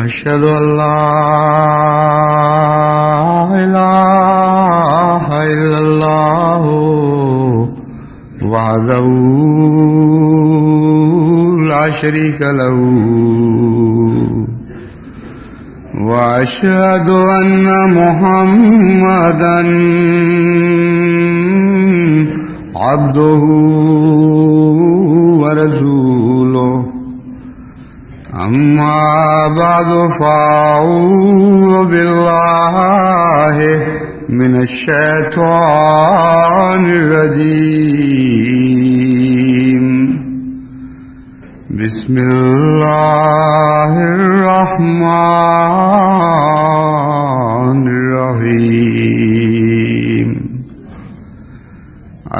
أشهد أن لا إله إلا الله وحده لا شريك له وأشهد أن محمدا عبده ورسوله أما بعد فأعوذ بالله من الشيطان الرجيم بسم الله الرحمن الرحيم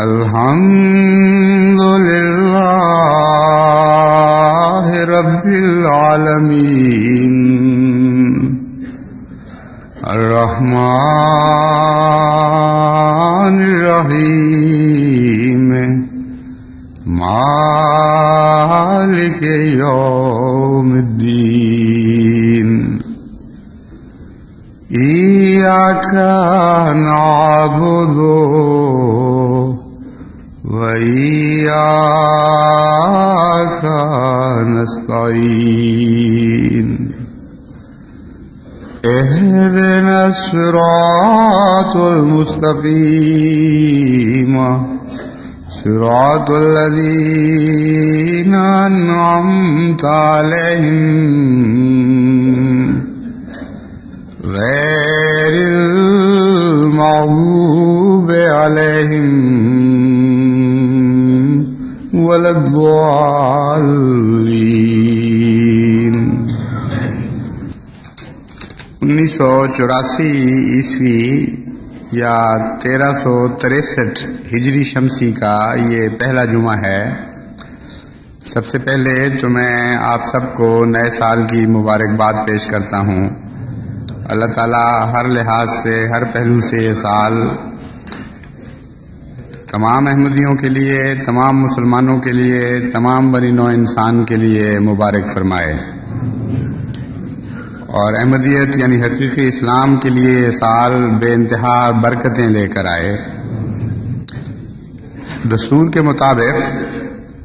الحمد لله رب العالمين الرحمن الرحيم مالك يوم الدين إياك نعبد وإياك نستعين اهدنا الصراط المستقيم صراط الذين أنعمت عليهم غير المغضوب عليهم ولا الضالين۔ 1984 عیسوی یا 1363 ہجری شمسی کا یہ پہلا جمعہ ہے۔ سب سے پہلے تو میں آپ سب کو نئے سال کی مبارکباد پیش کرتا ہوں۔ اللہ تعالیٰ ہر لحاظ سے، ہر پہلو سے یہ سال تمام احمدیوں کے لیے، تمام مسلمانوں کے لیے، تمام بنی نوع انسان کے لیے مبارک فرمائے، اور احمدیت یعنی حقیقی اسلام کے لیے یہ سال بے انتہا برکتیں لے کر آئے۔ دستور کے مطابق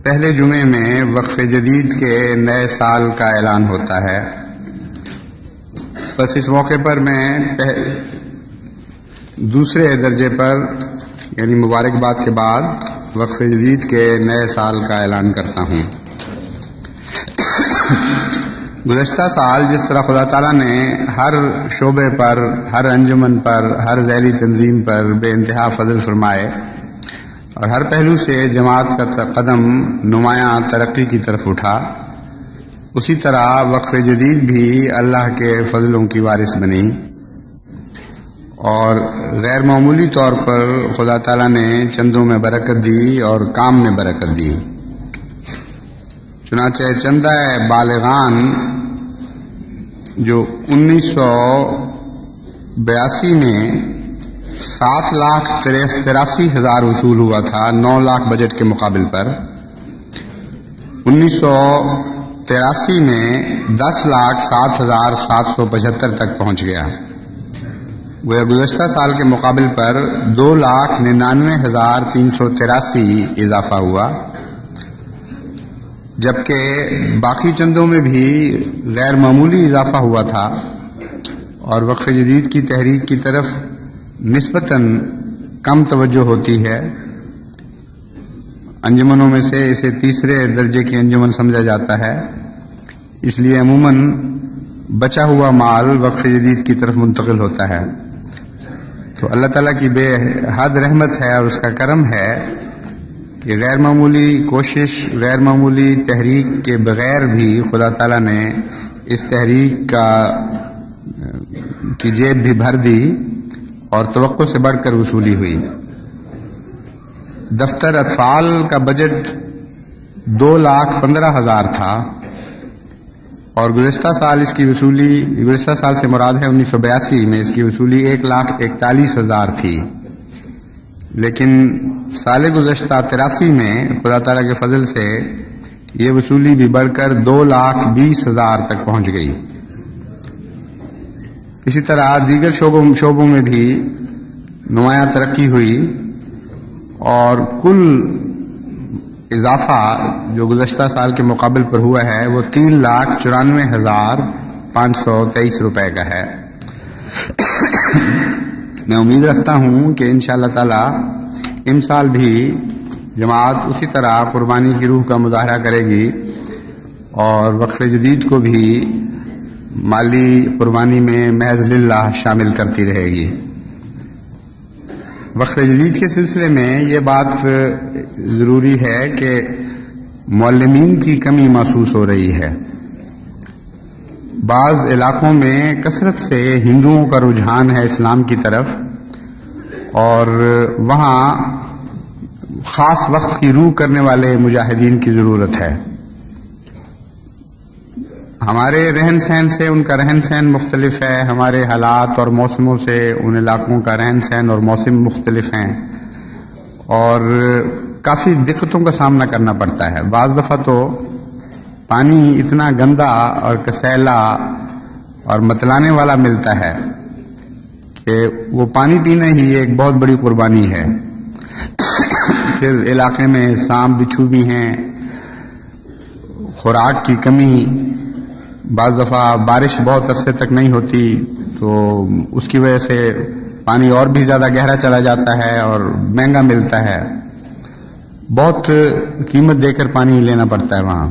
پہلے جمعے میں وقف جدید کے نئے سال کا اعلان ہوتا ہے۔ بس اس موقع پر میں دوسرے درجے پر یعنی مبارکباد کے بعد وقف جدید کے نئے سال کا اعلان کرتا ہوں۔ گزشتہ سال جس طرح خدا تعالیٰ نے ہر شعبے پر، ہر انجمن پر، ہر ذیلی تنظیم پر بے انتہا فضل فرمائے اور ہر پہلو سے جماعت کا قدم نمایاں ترقی کی طرف اٹھا، اسی طرح وقف جدید بھی اللہ کے فضلوں کی وارث بنی، اور غیر معمولی طور پر خدا تعالیٰ نے چندوں میں برکت دی اور کام میں برکت دی۔ چنانچہ چندہ بالغان جو 1982 میں 7,83,000 وصول ہوا تھا 9 لاکھ بجٹ کے مقابل پر، 1983 میں 10,07,775 تک پہنچ گیا۔ وہ گزشتہ سال کے مقابل پر 2,99,383 اضافہ ہوا، جبکہ باقی چندوں میں بھی غیر معمولی اضافہ ہوا تھا، اور وقف جدید کی تحریک کی طرف نسبتاً کم توجہ ہوتی ہے۔ انجمنوں میں سے اسے تیسرے درجے کی انجمن سمجھا جاتا ہے، اس لیے عموماً بچا ہوا مال وقف جدید کی طرف منتقل ہوتا ہے۔ تو اللہ تعالیٰ کی بے حد رحمت ہے اور اس کا کرم ہے کہ غیر معمولی کوشش، غیر معمولی تحریک کے بغیر بھی خدا تعالیٰ نے اس تحریک کی جیب بھی بھر دی اور توقع سے بڑھ کر وصولی ہوئی۔ دفتر اطفال کا بجٹ 2,15,000 تھا، اور گزشتہ سال اس کی وصولی، گزشتہ سال سے مراد ہے 1982 میں اس کی وصولی 1,41,000 تھی، لیکن سال گزشتہ 83 میں خدا تعالیٰ کے فضل سے یہ وصولی بھی بڑھ کر 2,20,000 تک پہنچ گئی۔ اسی طرح دیگر شعبوں میں بھی نمایاں ترقی ہوئی اور کل اضافہ جو گزشتہ سال کے مقابل پر ہوا ہے وہ 3,94,523 روپے کا ہے۔ میں امید رکھتا ہوں کہ انشاءاللہ تعالی ان سال بھی جماعت اسی طرح قربانی کی روح کا مظاہرہ کرے گی اور وقف جدید کو بھی مالی قربانی میں محض للہ شامل کرتی رہے گی۔ وقف جدید کے سلسلے میں یہ بات ضروری ہے کہ معلمین کی کمی محسوس ہو رہی ہے۔ بعض علاقوں میں کثرت سے ہندوؤں کا رجحان ہے اسلام کی طرف اور وہاں خاص وقت کی روح کرنے والے مجاہدین کی ضرورت ہے۔ ہمارے رہن سہن سے ان کا رہن سہن مختلف ہے، ہمارے حالات اور موسموں سے ان علاقوں کا رہن سہن اور موسم مختلف ہیں اور کافی دقتوں کا سامنا کرنا پڑتا ہے۔ بعض دفعہ تو پانی اتنا گندا اور کسیلا اور متلانے والا ملتا ہے کہ وہ پانی پینا ہی ایک بہت بڑی قربانی ہے۔ پھر علاقے میں سانپ بچھو بھی ہیں، خوراک کی کمی، بعض دفعہ بارش بہت عرصے تک نہیں ہوتی تو اس کی وجہ سے پانی اور بھی زیادہ گہرا چلا جاتا ہے اور مہنگا ملتا ہے، بہت قیمت دے کر پانی لینا پڑتا ہے وہاں۔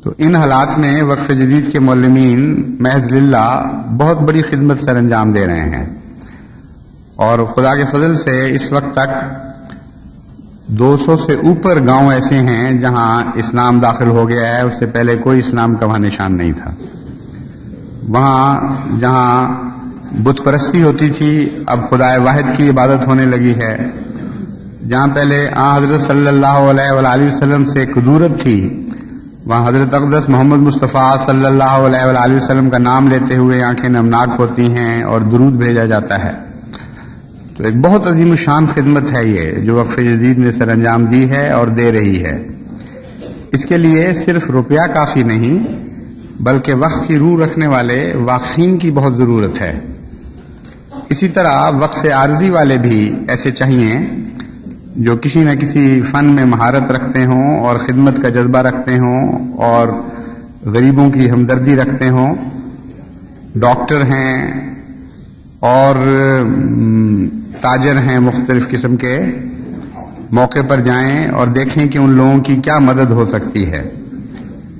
تو ان حالات میں وقف جدید کے معلمین محض للہ بہت بڑی خدمت سر انجام دے رہے ہیں اور خدا کے فضل سے اس وقت تک 200 سے اوپر گاؤں ایسے ہیں جہاں اسلام داخل ہو گیا ہے، اس سے پہلے کوئی اسلام کا وہاں نشان نہیں تھا۔ وہاں جہاں بت پرستی ہوتی تھی اب خدا واحد کی عبادت ہونے لگی ہے، جہاں پہلے حضرت صلی اللہ علیہ وآلہ وسلم سے ایک دورت تھی وہاں حضرت اقدس محمد مصطفیٰ صلی اللہ علیہ وآلہ وسلم کا نام لیتے ہوئے آنکھیں نمناک ہوتی ہیں اور درود بھیجا جاتا ہے۔ تو ایک بہت عظیم الشان خدمت ہے یہ جو وقف جدید نے سر انجام دی ہے اور دے رہی ہے۔ اس کے لیے صرف روپیہ کافی نہیں بلکہ وقف کی روح رکھنے والے واقفین کی بہت ضرورت ہے۔ اسی طرح وقف عارضی والے بھی ایسے چاہیے جو کسی نہ کسی فن میں مہارت رکھتے ہوں اور خدمت کا جذبہ رکھتے ہوں اور غریبوں کی ہمدردی رکھتے ہوں۔ ڈاکٹر ہیں اور تاجر ہیں مختلف قسم کے، موقع پر جائیں اور دیکھیں کہ ان لوگوں کی کیا مدد ہو سکتی ہے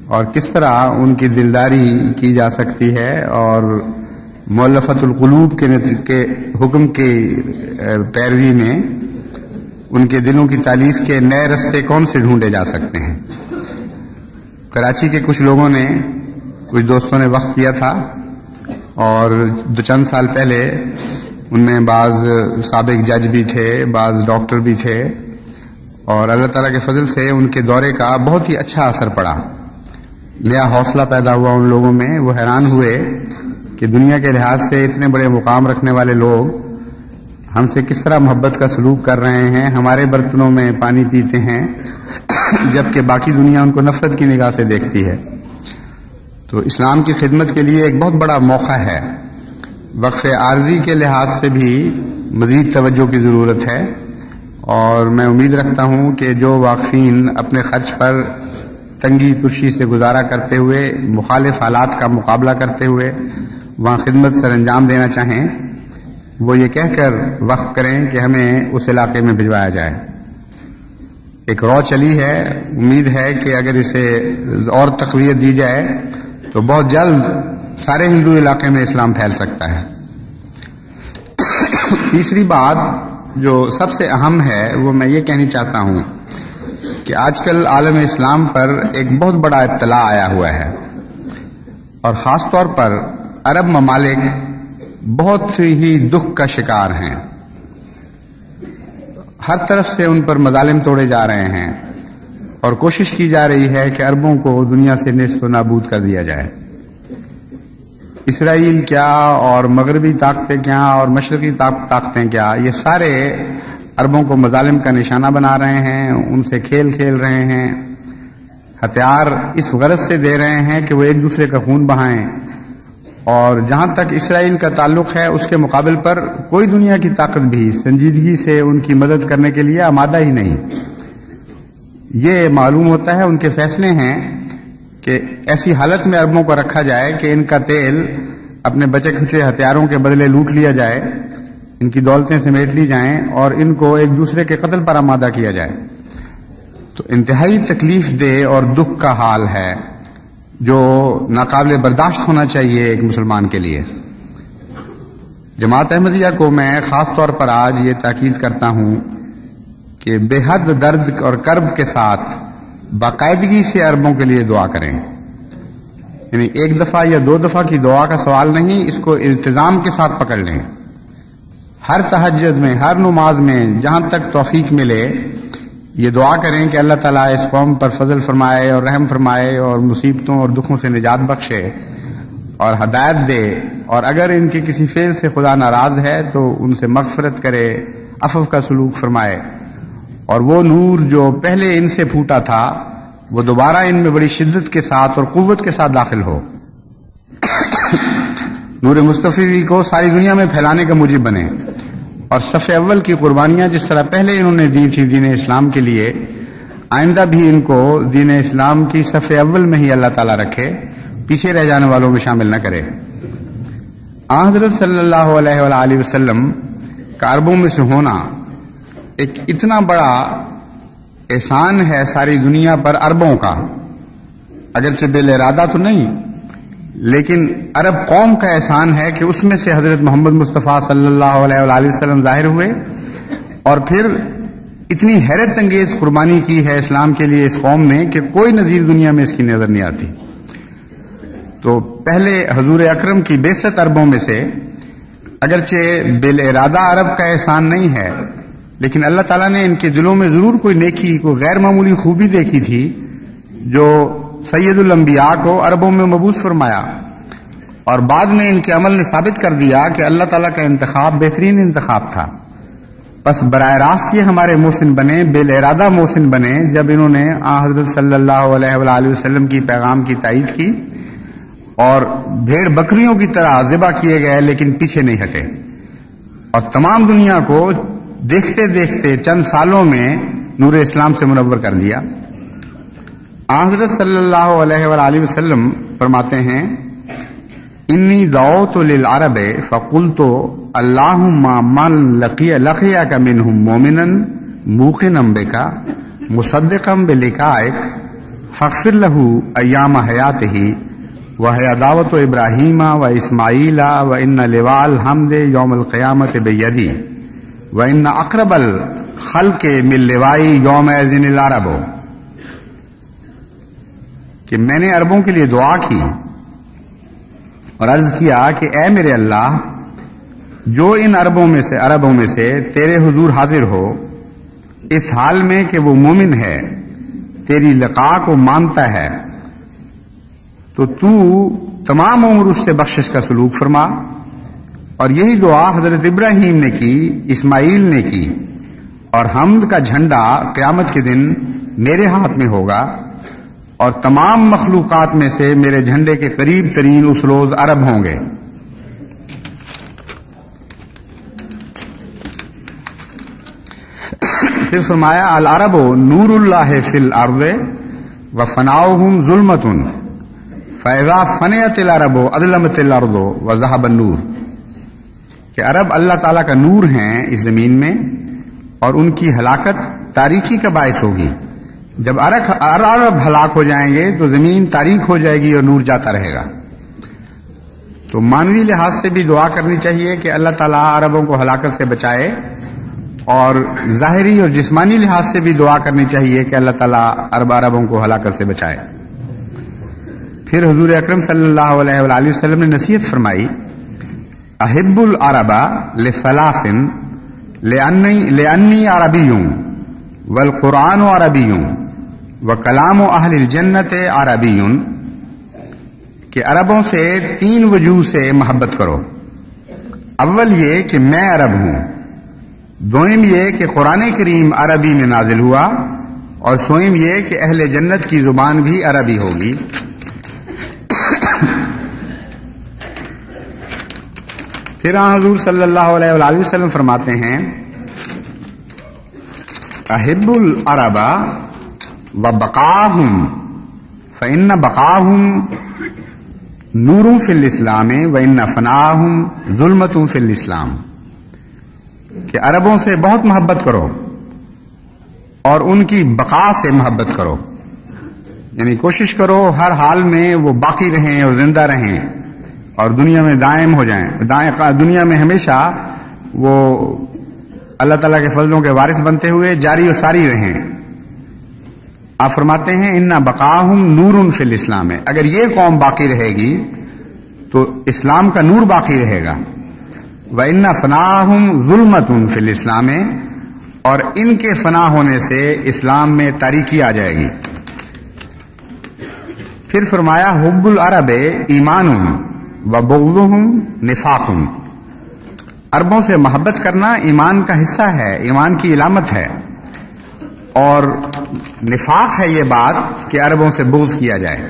اور کس طرح ان کی دلداری کی جا سکتی ہے اور مؤلفۃ القلوب کے حکم کی پیروی میں ان کے دلوں کی تالیف کے نئے رستے کون سے ڈھونڈے جا سکتے ہیں۔ کراچی کے کچھ لوگوں نے، کچھ دوستوں نے وقف کیا تھا اور چند سال پہلے ان میں بعض سابق جج بھی تھے، بعض ڈاکٹر بھی تھے اور اللہ تعالیٰ کے فضل سے ان کے دورے کا بہت ہی اچھا اثر پڑا، نیا حوصلہ پیدا ہوا ان لوگوں میں۔ وہ حیران ہوئے کہ دنیا کے لحاظ سے اتنے بڑے مقام رکھنے والے لوگ ہم سے کس طرح محبت کا سلوک کر رہے ہیں، ہمارے برتنوں میں پانی پیتے ہیں جبکہ باقی دنیا ان کو نفرت کی نگاہ سے دیکھتی ہے۔ تو اسلام کی خدمت کے لیے ایک بہت بڑا موقع ہے۔ وقف عارضی کے لحاظ سے بھی مزید توجہ کی ضرورت ہے اور میں امید رکھتا ہوں کہ جو واقفین اپنے خرچ پر تنگی ترشی سے گزارا کرتے ہوئے، مخالف حالات کا مقابلہ کرتے ہوئے وہاں خدمت سر انجام دینا چاہیں، وہ یہ کہہ کر وقف کریں کہ ہمیں اس علاقے میں بھجوایا جائے۔ ایک رو چلی ہے، امید ہے کہ اگر اسے اور تقویت دی جائے تو بہت جلد سارے ہندو علاقے میں اسلام پھیل سکتا ہے۔ تیسری بات جو سب سے اہم ہے وہ میں یہ کہنی چاہتا ہوں کہ آج کل عالم اسلام پر ایک بہت بڑا ابتلا آیا ہوا ہے اور خاص طور پر عرب ممالک بہت ہی دکھ کا شکار ہیں۔ ہر طرف سے ان پر مظالم توڑے جا رہے ہیں اور کوشش کی جا رہی ہے کہ عربوں کو دنیا سے نیست و نابود کر دیا جائے۔ اسرائیل کیا اور مغربی طاقتیں کیا اور مشرقی طاقتیں کیا، یہ سارے عربوں کو مظالم کا نشانہ بنا رہے ہیں، ان سے کھیل کھیل رہے ہیں، ہتھیار اس غرض سے دے رہے ہیں کہ وہ ایک دوسرے کا خون بہائیں اور جہاں تک اسرائیل کا تعلق ہے اس کے مقابل پر کوئی دنیا کی طاقت بھی سنجیدگی سے ان کی مدد کرنے کے لیے آمادہ ہی نہیں۔ یہ معلوم ہوتا ہے ان کے فیصلے ہیں کہ ایسی حالت میں عربوں کو رکھا جائے کہ ان کا تیل اپنے بچے کھچے ہتھیاروں کے بدلے لوٹ لیا جائے، ان کی دولتیں سمیٹ لی جائیں اور ان کو ایک دوسرے کے قتل پر آمادہ کیا جائے۔ تو انتہائی تکلیف دہ اور دکھ کا حال ہے جو ناقابل برداشت ہونا چاہیے ایک مسلمان کے لیے۔ جماعت احمدیہ کو میں خاص طور پر آج یہ تاکید کرتا ہوں کہ بے حد درد اور کرب کے ساتھ باقاعدگی سے عربوں کے لیے دعا کریں، یعنی ایک دفعہ یا دو دفعہ کی دعا کا سوال نہیں، اس کو التزام کے ساتھ پکڑ لیں۔ ہر تہجد میں، ہر نماز میں جہاں تک توفیق ملے یہ دعا کریں کہ اللہ تعالیٰ اس قوم پر فضل فرمائے اور رحم فرمائے اور مصیبتوں اور دکھوں سے نجات بخشے اور ہدایت دے، اور اگر ان کے کسی فعل سے خدا ناراض ہے تو ان سے مغفرت کرے، عفو کا سلوک فرمائے، اور وہ نور جو پہلے ان سے پھوٹا تھا وہ دوبارہ ان میں بڑی شدت کے ساتھ اور قوت کے ساتھ داخل ہو، نور مصطفی کو ساری دنیا میں پھیلانے کا موجب بنے، اور صف اول کی قربانیاں جس طرح پہلے انہوں نے دی تھی دین اسلام کے لیے، آئندہ بھی ان کو دین اسلام کی صف اول میں ہی اللہ تعالیٰ رکھے، پیچھے رہ جانے والوں میں شامل نہ کرے۔ حضرت صلی اللہ علیہ وآلہ وسلم کا عربوں میں سے ہونا ایک اتنا بڑا احسان ہے ساری دنیا پر عربوں کا، اگرچہ بال ارادہ تو نہیں، لیکن عرب قوم کا احسان ہے کہ اس میں سے حضرت محمد مصطفیٰ صلی اللہ علیہ وآلہ وسلم ظاہر ہوئے اور پھر اتنی حیرت انگیز قربانی کی ہے اسلام کے لیے اس قوم نے کہ کوئی نظیر دنیا میں اس کی نظر نہیں آتی۔ تو پہلے حضور اکرم کی بعثت عربوں میں سے، اگرچہ بالارادہ عرب کا احسان نہیں ہے، لیکن اللہ تعالیٰ نے ان کے دلوں میں ضرور کوئی نیکی، کوئی غیر معمولی خوبی دیکھی تھی جو سید الانبیاء کو عربوں میں مبعوث فرمایا، اور بعد میں ان کے عمل نے ثابت کر دیا کہ اللہ تعالیٰ کا انتخاب بہترین انتخاب تھا۔ بس براہ راست یہ ہمارے محسن بنے، بالارادہ محسن بنے جب انہوں نے حضرت صلی اللہ علیہ وآلہ وسلم کی پیغام کی تائید کی اور بھیڑ بکریوں کی طرح ذبح کیے گئے لیکن پیچھے نہیں ہٹے، اور تمام دنیا کو دیکھتے دیکھتے چند سالوں میں نور اسلام سے منور کر دیا۔ حضرت صلی اللہ علیہ وآلہ وسلم فرماتے ہیں، انی دعوت للعرب فقلت اللہم من لقیک منہم مومنا موقنا بک مصدقا بلقائک فاغفر له ایام حیاتہ وہی دعوت ابراہیم و اسماعیل وان لواء الحمد یوم القیامت بیدی وان اقرب الخلق من لوائی یومئذ العرب، کہ میں نے عربوں کے لیے دعا کی اور عرض کیا کہ اے میرے اللہ، جو ان عربوں میں سے تیرے حضور حاضر ہو اس حال میں کہ وہ مومن ہے، تیری لقاء کو مانتا ہے، تو تو تمام عمر اس سے بخشش کا سلوک فرما۔ اور یہی دعا حضرت ابراہیم نے کی، اسماعیل نے کی، اور حمد کا جھنڈا قیامت کے دن میرے ہاتھ میں ہوگا، اور تمام مخلوقات میں سے میرے جھنڈے کے قریب ترین اس روز عرب ہوں گے۔ پھر فرمایا، العرب نور اللہ فی الارض وفناؤہم ظلمۃ فاذا فنیت العرب اظلمت الارض وذهب النور، کہ عرب اللہ تعالیٰ کا نور ہیں اس زمین میں، اور ان کی ہلاکت تاریکی کا باعث ہوگی۔ جب عرب ہلاک ہو جائیں گے تو زمین تاریک ہو جائے گی اور نور جاتا رہے گا۔ تو مانوی لحاظ سے بھی دعا کرنی چاہیے کہ اللہ تعالیٰ عربوں کو ہلاکت سے بچائے، اور ظاہری اور جسمانی لحاظ سے بھی دعا کرنی چاہیے کہ اللہ تعالیٰ عربوں کو ہلاکت سے بچائے۔ پھر حضور اکرم صلی اللہ علیہ وآلہ وسلم نے نصیحت فرمائی، احب العرب لثلاث لانی عربی والقرآن عربی وکلام اہل الجنت عربی، کہ عربوں سے تین وجوہ سے محبت کرو۔ اول یہ کہ میں عرب ہوں، دوم یہ کہ قرآن کریم عربی میں نازل ہوا، اور سوم یہ کہ اہل جنت کی زبان بھی عربی ہوگی۔ پھر حضور صلی اللہ علیہ وآلہ وسلم فرماتے ہیں احب العرب وبقاہم فإن بقاہم نور فی الاسلام وإن فناہم ظلمت فی الاسلام، کہ عربوں سے بہت محبت کرو اور ان کی بقا سے محبت کرو، یعنی کوشش کرو ہر حال میں وہ باقی رہیں اور زندہ رہیں اور دنیا میں دائم ہو جائیں، دنیا میں ہمیشہ وہ اللہ تعالیٰ کے فضلوں کے وارث بنتے ہوئے جاری و ساری رہیں۔ آپ فرماتے ہیں ان بقاہم نور فی الاسلام، اگر یہ قوم باقی رہے گی تو اسلام کا نور باقی رہے گا، وَإِنَّ فَنَاهُمْ ظُلْمَةٌ فِي الْإِسْلَامِ، اور ان کے فنا ہونے سے اسلام میں تاریکی آ جائے گی۔ پھر فرمایا حب العرب ایمان وبغضهم نفاق، عربوں سے محبت کرنا ایمان کا حصہ ہے، ایمان کی علامت ہے، اور نفاق ہے یہ بات کہ عربوں سے بغض کیا جائے۔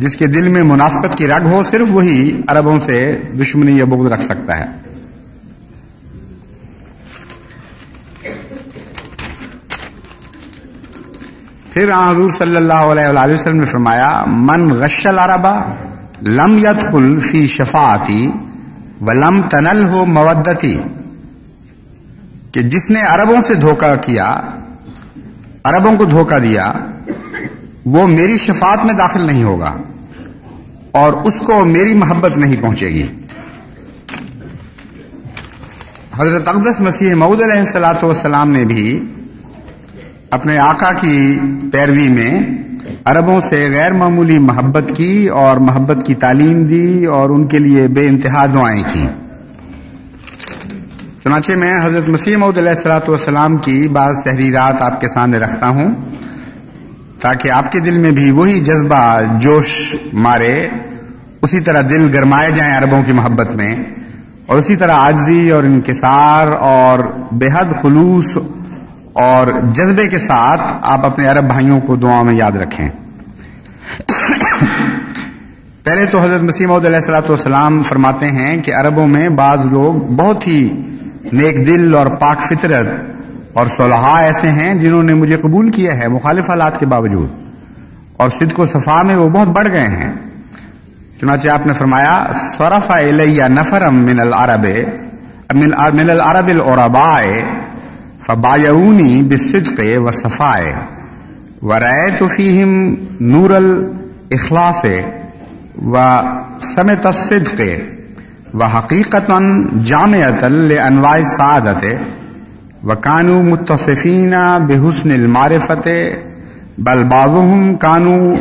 جس کے دل میں منافقت کی رگ ہو صرف وہی عربوں سے دشمنی یا بغض رکھ سکتا ہے۔ پھر حضور صلی اللہ علیہ وآلہ وسلم نے فرمایا من غش العرب لم يدخل فی شفاعتی ولم تنلہ مودتی، کہ جس نے عربوں سے دھوکہ کیا، عربوں کو دھوکہ دیا، وہ میری شفاعت میں داخل نہیں ہوگا اور اس کو میری محبت نہیں پہنچے گی۔ حضرت اقدس مسیح موعود علیہ الصلوۃ والسلام نے بھی اپنے آقا کی پیروی میں عربوں سے غیر معمولی محبت کی اور محبت کی تعلیم دی اور ان کے لیے بے انتہا دعائیں کی۔ چنانچہ میں حضرت مسیح موعود علیہ الصلوۃ والسلام کی بعض تحریرات آپ کے سامنے رکھتا ہوں تاکہ آپ کے دل میں بھی وہی جذبہ جوش مارے، اسی طرح دل گرمائے جائیں عربوں کی محبت میں، اور اسی طرح عاجزی اور انکسار اور بے حد خلوص اور جذبے کے ساتھ آپ اپنے عرب بھائیوں کو دعاؤں میں یاد رکھیں۔ پہلے تو حضرت مسیح موعود علیہ الصلوۃ والسلام فرماتے ہیں کہ عربوں میں بعض لوگ بہت ہی نیک دل اور پاک فطرت اور صلحاء ایسے ہیں جنہوں نے مجھے قبول کیا ہے مخالف حالات کے باوجود، اور صدق و صفا میں وہ بہت بڑھ گئے ہیں۔ چنانچہ آپ نے فرمایا صرف الی نفر من العرب العرباء فبایعونی بالصدق والصفاء ورأیت فیہم نور الاخلاص وسمت الصدق وحقیقتا جامعتا لانواع السعادت وكانوا متصفين بحسن المعرفة بل بعضهم كانوا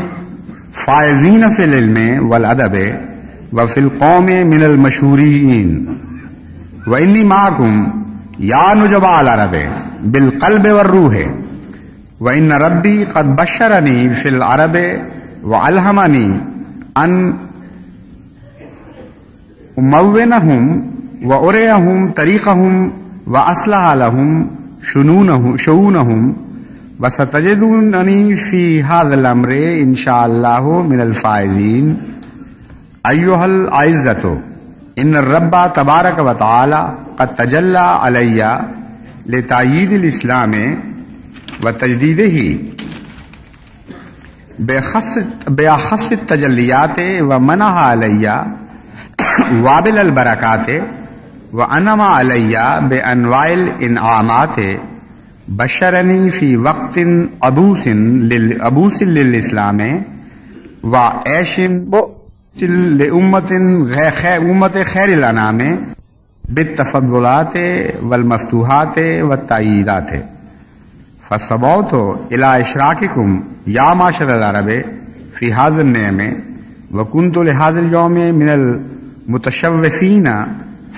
فائزين في العلم والأدب وفي القوم من المشهورين وإني معكم يا نجباء العرب بالقلب والروح وإن ربي قد بشرني في العرب وألهمني أن أمونهم وأريهم طريقهم وَأَصْلَحَ لَهُمْ شُؤُونَهُمْ وَسَتَجِدُونَنِي فِي هَذَا الْأَمْرِ إِنْ شَاءَ اللَّهُ مِنَ الْفَائِزِينَ أَيُّهَا الْعِزَّةُ إِنَّ الرَّبَّ تَبَارَكَ وَتَعَالَى قَدْ تَجَلَّى عَلَيَّ لِتَأْيِيدِ الْإِسْلَامِ وَتَجْدِيدِهِ بِأَخَصِّ التَّجَلِّيَاتِ وَمَنَحَ عَلَيَّ وَابِلَ الْبَرَكَاتِ وَأَنَمَ عَلَيَّ بِأَنْوَاعِ الْإِنْعَامَاتِ بَشَّرَنِي فِي وَقْتٍ عَبُوسٍ لِلْإِسْلَامِ وَعَيْشٍ لِأُمَّةِ خَيْرِ الْأَنَامِ بِالتَّفَضُّلَاتِ وَالْمَفْتُوحَاتِ وَالتَّأْيِيدَاتِ فَصَبَوْتُ إِلَى إِشْرَاكِكُمْ يَا مَعْشَرَ الْعَرَبِ فِي هَذَا النِّعْمِ وَكُنْتُ لِهَذَا الْيَوْمِ مِنَ المتشوفین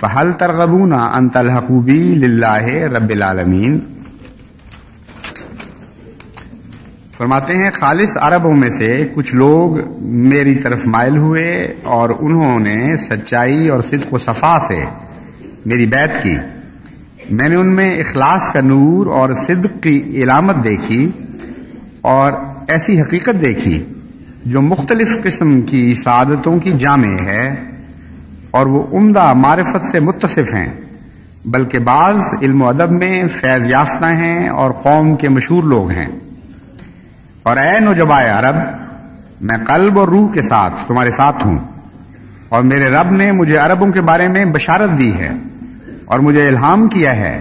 فہل ترغبون ان تلحقوا بی للہ رب العالمین۔ فرماتے ہیں خالص عربوں میں سے کچھ لوگ میری طرف مائل ہوئے اور انہوں نے سچائی اور صدق و صفا سے میری بیعت کی۔ میں نے ان میں اخلاص کا نور اور صدق کی علامت دیکھی اور ایسی حقیقت دیکھی جو مختلف قسم کی سعادتوں کی جامع ہے، اور وہ عمدہ معرفت سے متصف ہیں، بلکہ بعض علم و ادب میں فیض یافتہ ہیں اور قوم کے مشہور لوگ ہیں۔ اور اے نجبائے عرب، میں قلب اور روح کے ساتھ تمہارے ساتھ ہوں، اور میرے رب نے مجھے عربوں کے بارے میں بشارت دی ہے اور مجھے الہام کیا ہے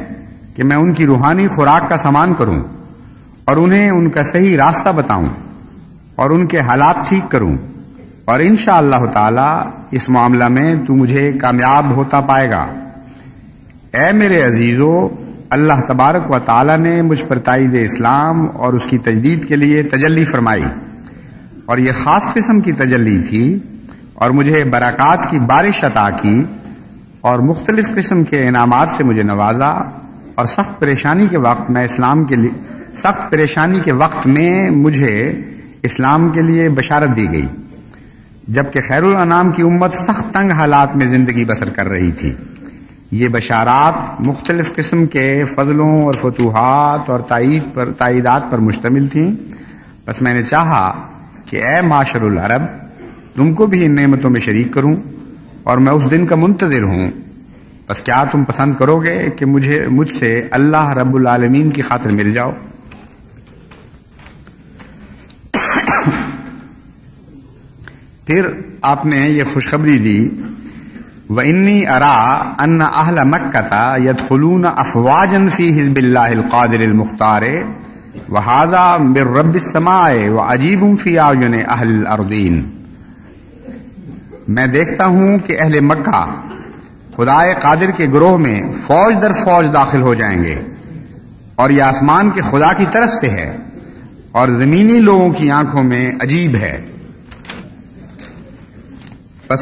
کہ میں ان کی روحانی خوراک کا سامان کروں اور انہیں ان کا صحیح راستہ بتاؤں اور ان کے حالات ٹھیک کروں، اور انشاءاللہ تعالی اس معاملہ میں تو مجھے کامیاب ہوتا پائے گا۔ اے میرے عزیزو، اللہ تبارک و تعالی نے مجھ پر تائید اسلام اور اس کی تجدید کے لیے تجلی فرمائی، اور یہ خاص قسم کی تجلی تھی، اور مجھے برکات کی بارش عطا کی اور مختلف قسم کے انعامات سے مجھے نوازا، اور سخت پریشانی کے وقت میں مجھے اسلام کے لیے بشارت دی گئی، جبکہ خیر الانام کی امت سخت تنگ حالات میں زندگی بسر کر رہی تھی۔ یہ بشارات مختلف قسم کے فضلوں اور فتوحات اور تائیدات پر مشتمل تھیں۔ بس میں نے چاہا کہ اے معاشر العرب، تم کو بھی ان نعمتوں میں شریک کروں، اور میں اس دن کا منتظر ہوں۔ بس کیا تم پسند کرو گے کہ مجھ سے اللہ رب العالمین کی خاطر مل جاؤ؟ پھر آپ نے یہ خوشخبری دی، وَإِنِّي أَرَىٰ أَنَّ أَهْلَ مَكَّةَ يَدْخُلُونَ أَفْوَاجًا فِي حِزْبِ اللَّهِ الْقَادِرِ الْمُخْتَارِ وَهَٰذَا مِن رَّبِّ السَّمَاءِ وَعَجِيبٌ فِي أَعْيُنِ أَهْلِ الْأَرْضِينَ۔ میں دیکھتا ہوں کہ اہل مکہ خدائے قادر کے گروہ میں فوج در فوج داخل ہو جائیں گے، اور یہ آسمان کے خدا کی طرف سے ہے اور زمینی لوگوں کی آنکھوں میں عجیب ہے۔ بس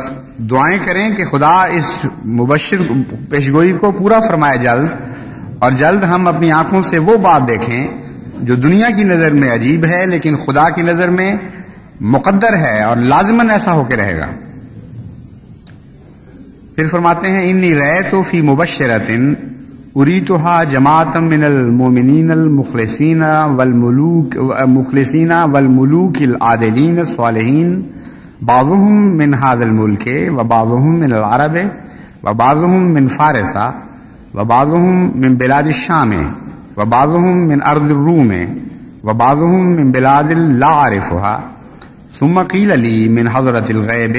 دعائیں کریں کہ خدا اس مبشر پیشگوئی کو پورا فرمائے جلد، اور جلد ہم اپنی آنکھوں سے وہ بات دیکھیں جو دنیا کی نظر میں عجیب ہے لیکن خدا کی نظر میں مقدر ہے اور لازماً ایسا ہو کے رہے گا۔ پھر فرماتے ہیں، انی رأیت فی مبشرۃ اریتھا جماعۃ من المؤمنین المخلصین والملوک العادلین الصالحین، بعضهم من هذا الملك وبعضهم من العرب وبعضهم من فارس وبعضهم من بلاد الشام وبعضهم من ارض الروم وبعضهم من بلاد لا اعرفها، ثم قيل لي من حضرة الغيب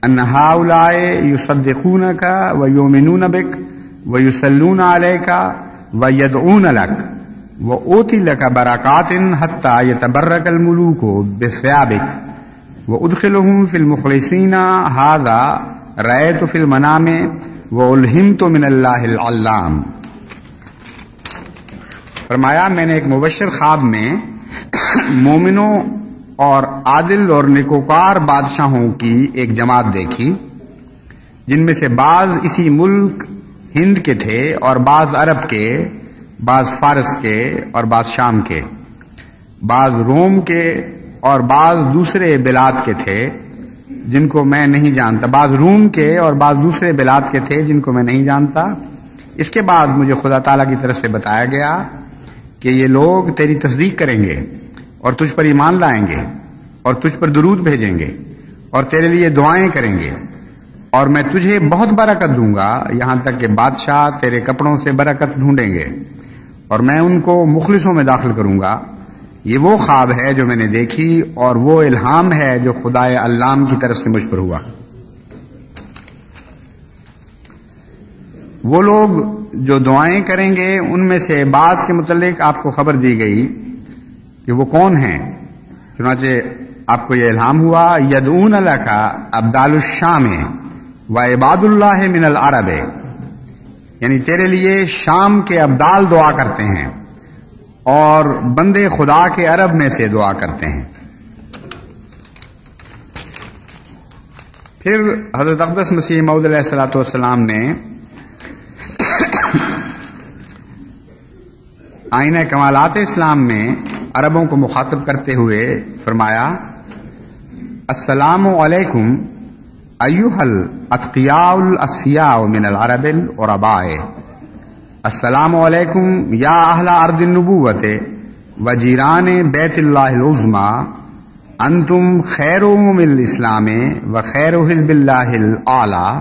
ان هؤلاء يصدقونك ويؤمنون بك ويصلون عليك ويدعون لك وأوتي لك بركات حتى يتبرك الملوك بثيابك وأدخلهم في المخلصين، هذا رأيت في المنام وألهمت من الله العلام۔ فرمایا، میں نے ایک مبشر خواب میں مومنوں اور عادل اور نیکوکار بادشاہوں کی ایک جماعت دیکھی، جن میں سے بعض اسی ملک ہند کے تھے اور بعض عرب کے، بعض فارس کے اور بعض شام کے، بعض روم کے اور بعض دوسرے بلاد کے تھے جن کو میں نہیں جانتا، بعض روم کے اور بعض دوسرے بلاد کے تھے جن کو میں نہیں جانتا۔ اس کے بعد مجھے خدا تعالیٰ کی طرف سے بتایا گیا کہ یہ لوگ تیری تصدیق کریں گے اور تجھ پر ایمان لائیں گے اور تجھ پر درود بھیجیں گے اور تیرے لیے دعائیں کریں گے، اور میں تجھے بہت برکت دوں گا، یہاں تک کہ بادشاہ تیرے کپڑوں سے برکت ڈھونڈیں گے، اور میں ان کو مخلصوں میں داخل کروں گا۔ یہ وہ خواب ہے جو میں نے دیکھی، اور وہ الہام ہے جو خدائے علام کی طرف سے مجھ پر ہوا۔ وہ لوگ جو دعائیں کریں گے ان میں سے بعض کے متعلق آپ کو خبر دی گئی کہ وہ کون ہیں۔ چنانچہ آپ کو یہ الہام ہوا، یدعون لک ابدال الشام و عباد اللہ من العرب، یعنی تیرے لیے شام کے ابدال دعا کرتے ہیں اور بندے خدا کے عرب میں سے دعا کرتے ہیں۔ پھر حضرت اقدس مسیح موعود علیہ الصلوۃ والسلام نے آئینہ کمالات اسلام میں عربوں کو مخاطب کرتے ہوئے فرمایا، السلام علیکم ایھا الاتقیاء الاصفیاء من العرب العرباء، السلام علیکم یا اہل ارض النبوۃ و جیران بیت اللہ العظمیٰ، انتم خیر الاسلام و خیر حزب اللہ الاعلیٰ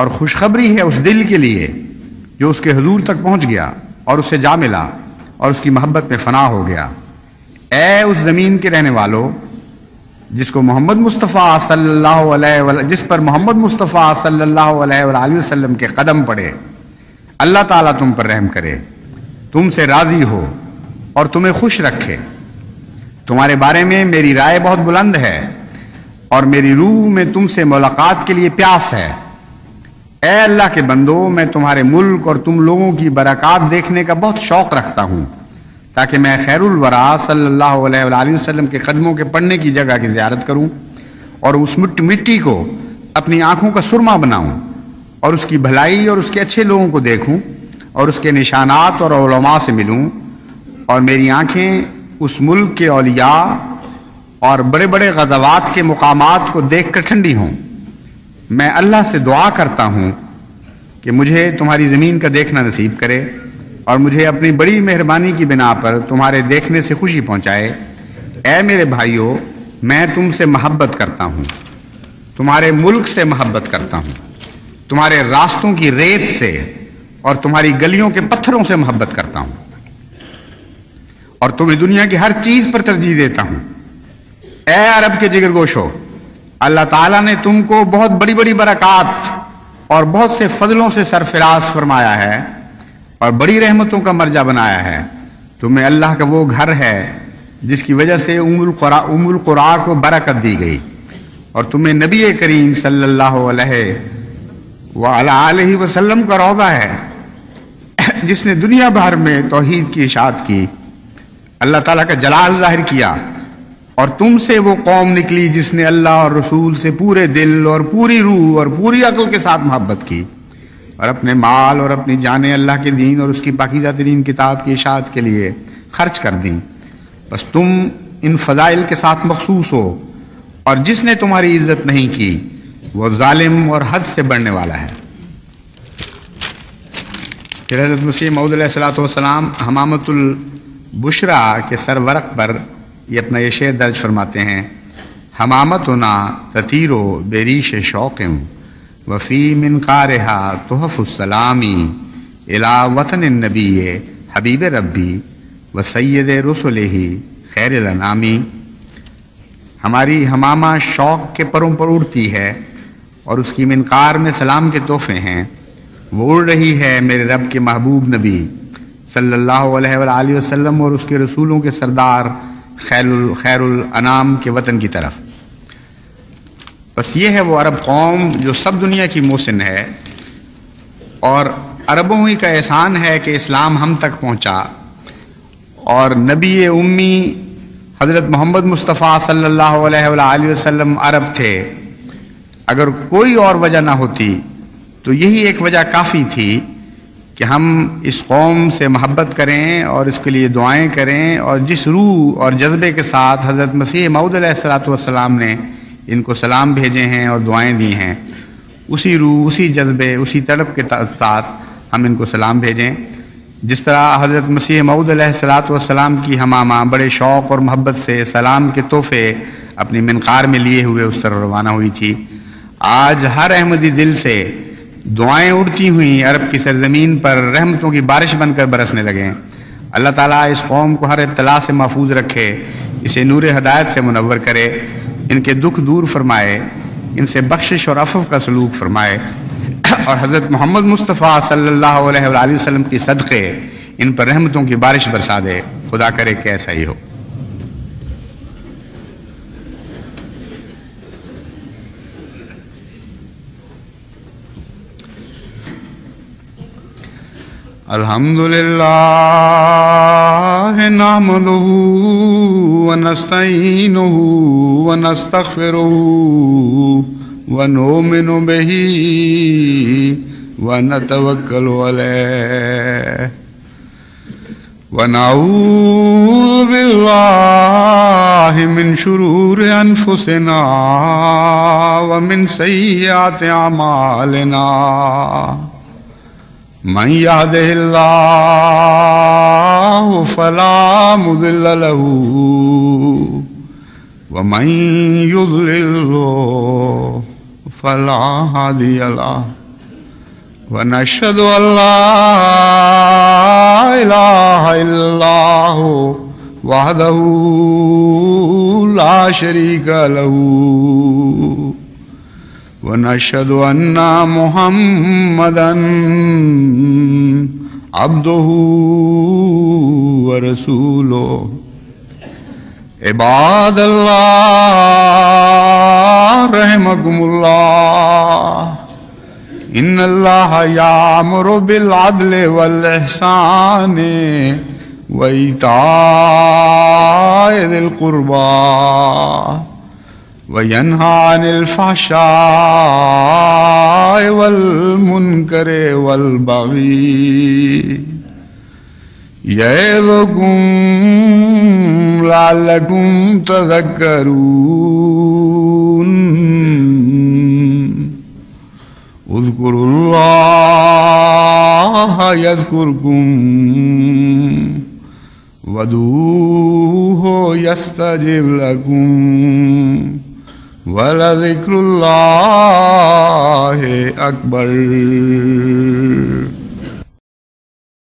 اور خوشخبری ہے اس دل کے لیے جو اس کے حضور تک پہنچ گیا اور اسے جا ملا اور اس کی محبت میں فنا ہو گیا۔ اے اس زمین کے رہنے والو جس کو محمد مصطفیٰ صلی اللہ علیہ وسلم جس پر محمد مصطفیٰ صلی اللہ علیہ وآلہ وسلم کے قدم پڑے، اللہ تعالیٰ تم پر رحم کرے، تم سے راضی ہو اور تمہیں خوش رکھے۔ تمہارے بارے میں میری رائے بہت بلند ہے اور میری روح میں تم سے ملاقات کے لیے پیاس ہے۔ اے اللہ کے بندو، میں تمہارے ملک اور تم لوگوں کی برکات دیکھنے کا بہت شوق رکھتا ہوں تاکہ میں خیر الورا صلی اللہ علیہ وآلہ وسلم کے قدموں کے پڑنے کی جگہ کی زیارت کروں اور اس مٹی کو اپنی آنکھوں کا سرما بناؤں اور اس کی بھلائی اور اس کے اچھے لوگوں کو دیکھوں اور اس کے نشانات اور علماء سے ملوں، اور میری آنکھیں اس ملک کے اولیاء اور بڑے بڑے غزوات کے مقامات کو دیکھ کر ٹھنڈی ہوں۔ میں اللہ سے دعا کرتا ہوں کہ مجھے تمہاری زمین کا دیکھنا نصیب کرے اور مجھے اپنی بڑی مہربانی کی بنا پر تمہارے دیکھنے سے خوشی پہنچائے۔ اے میرے بھائیو، میں تم سے محبت کرتا ہوں، تمہارے ملک سے محبت کرتا ہوں، تمہارے راستوں کی ریت سے اور تمہاری گلیوں کے پتھروں سے محبت کرتا ہوں، اور تمہیں دنیا کی ہر چیز پر ترجیح دیتا ہوں۔ اے عرب کے جگر گوشو، اللہ تعالیٰ نے تم کو بہت بڑی بڑی برکات اور بہت سے فضلوں سے سرفراز فرمایا ہے اور بڑی رحمتوں کا مرجع بنایا ہے۔ تمہیں اللہ کا وہ گھر ہے جس کی وجہ سے ام القرا کو برکت دی گئی، اور تمہیں نبی کریم صلی اللہ علیہ وآلہ وسلم کا روضہ ہے جس نے دنیا بھر میں توحید کی اشاعت کی، اللہ تعالیٰ کا جلال ظاہر کیا، اور تم سے وہ قوم نکلی جس نے اللہ اور رسول سے پورے دل اور پوری روح اور پوری عقل کے ساتھ محبت کی اور اپنے مال اور اپنی جانیں اللہ کے دین اور اس کی پاکیزہ ترین کتاب کی اشاعت کے لیے خرچ کر دیں۔ بس تم ان فضائل کے ساتھ مخصوص ہو، اور جس نے تمہاری عزت نہیں کی وہ ظالم اور حد سے بڑھنے والا ہے۔ پھر حضرت مسیح موعود علیہ الصلوۃ والسلام حمامۃ البشرا کے سرورق پر یہ اپنا یہ شعر درج فرماتے ہیں: حمامتنا تطیرو بریش شوقم وفی منقارہا تحف السلامی الی وطن النبی حبیب ربی و سید رسلہ خیر الانامی۔ ہماری حمامہ شوق کے پروں پر اڑتی ہے اور اس کی منقار میں سلام کے تحفے ہیں۔ وہ اڑ رہی ہے میرے رب کے محبوب نبی صلی اللہ علیہ وآلہ وسلم اور اس کے رسولوں کے سردار خیر الانام کے وطن کی طرف۔ بس یہ ہے وہ عرب قوم جو سب دنیا کی محسن ہے، اور عربوں ہی کا احسان ہے کہ اسلام ہم تک پہنچا، اور نبی امی حضرت محمد مصطفیٰ صلی اللہ علیہ وآلہ وسلم عرب تھے۔ اگر کوئی اور وجہ نہ ہوتی تو یہی ایک وجہ کافی تھی کہ ہم اس قوم سے محبت کریں اور اس کے لیے دعائیں کریں، اور جس روح اور جذبے کے ساتھ حضرت مسیح موعود علیہ الصلوۃ والسلام نے ان کو سلام بھیجے ہیں اور دعائیں دی ہیں، اسی روح، اسی جذبے، اسی تڑپ کے ساتھ ہم ان کو سلام بھیجیں۔ جس طرح حضرت مسیح موعود علیہ الصلوۃ والسلام کی حمامہ بڑے شوق اور محبت سے سلام کے تحفے اپنی منقار میں لیے ہوئے اس طرح روانہ ہوئی تھی، آج ہر احمدی دل سے دعائیں اڑتی ہوئیں عرب کی سرزمین پر رحمتوں کی بارش بن کر برسنے لگیں۔ اللہ تعالیٰ اس قوم کو ہر ابتلا سے محفوظ رکھے، اسے نور ہدایت سے منور کرے، ان کے دکھ دور فرمائے، ان سے بخشش اور عفو کا سلوک فرمائے، اور حضرت محمد مصطفیٰ صلی اللہ علیہ وآلہ وسلم کی صدقے ان پر رحمتوں کی بارش برسا دے۔ خدا کرے کہ ایسا ہی ہو۔ الحمدللہ نحمدہ ونستعینہ ونستغفرہ ونؤمن بہ ونتوکل علیہ ونعوذ باللہ من شرور انفسنا ومن سیئات اعمالنا من يهده الله فلا مضل له ومن يضلل فلا هادي له ونشهد أن لا إله إلا الله وحده لا شريك له ونشهد أن محمدا عبده ورسوله عباد الله رحمكم الله إن الله يأمر بالعدل والإحسان وإيتاء ذي القربى وينهى عن الفحشاء والمنكر والبغي يعظكم لعلكم تذكرون اذكروا الله يذكركم وادعوه يستجب لكم ولذكر الله أكبر